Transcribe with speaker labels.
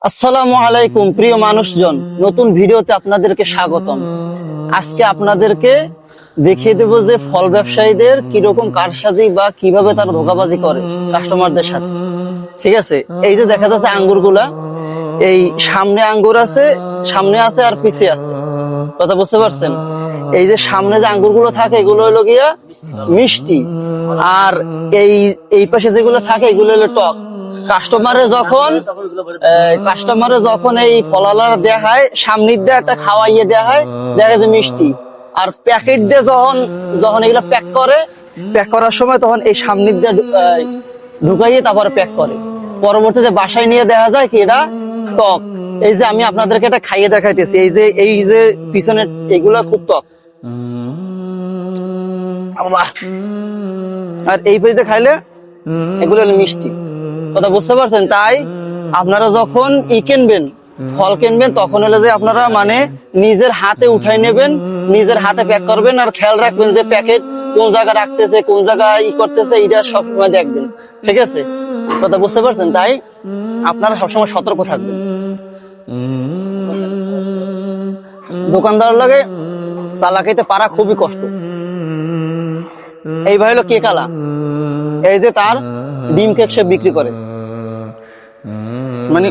Speaker 1: আসসালামু আলাইকুম প্রিয় মানুষজন, নতুন ভিডিওতে আপনাদেরকে স্বাগতম। আজকে আপনাদেরকে দেখিয়ে দেব যে ফল ব্যবসায়ীদের কিরকম কারসাজি বা কিভাবে তারা ধোঁকাবাজি করে কাস্টমারদের সাথে। ঠিক আছে, এই যে দেখা যাচ্ছে আঙ্গুরগুলা, এই সামনে আঙ্গুর আছে, সামনে আছে আর পিছিয়ে আছে, কথা বুঝতে পারছেন? এই যে সামনে যে আঙ্গুরগুলো থাকে এগুলো হলো গিয়া মিষ্টি, আর এই এই পাশে যেগুলো থাকে এগুলো হলো টক। কাস্টমারে যখন এই ফলালা দেয়া হয়, সামনের দিয়ে একটা খাওয়াইয়ে দেয়া হয়, দেখা যায় মিষ্টি। আর প্যাকেট দিয়ে যখন যখন এগুলো প্যাক করার সময় তখন এই সামনের দিয়ে ঢুকাইয়ে তারপরে প্যাক করে। পরবর্তীতে বাসায় নিয়ে দেখা যায় কি এটা টক। এই যে আমি আপনাদেরকে এটা খাইয়ে দেখাইতেছি, এই যে পিছনে এগুলো খুব টক। আর এই পেজে খাইলে এগুলো হলো মিষ্টি, কথা বুঝতে পারছেন? তাই আপনারা যখন কিনবেন, ফল কিনবেন, তখন হলে যে আপনারা মানে নিজের হাতে উঠাই নেবেন, নিজের হাতে প্যাক করবেন, আর খেয়াল রাখবেন যে প্যাকেট কোন জায়গা রাখতেছে, কোন জায়গায় করতেছে, এটা সবসময় দেখবেন। ঠিক আছে, কথা বুঝতে পারছেন? তাই আপনারা সবসময় সতর্ক থাকবেন। দোকানদার লাগে চালাকাইতে পারা খুবই কষ্ট। এই ভাই হলো কেক আলা, এই যে তার ডিম কেক সে বিক্রি করে, মানে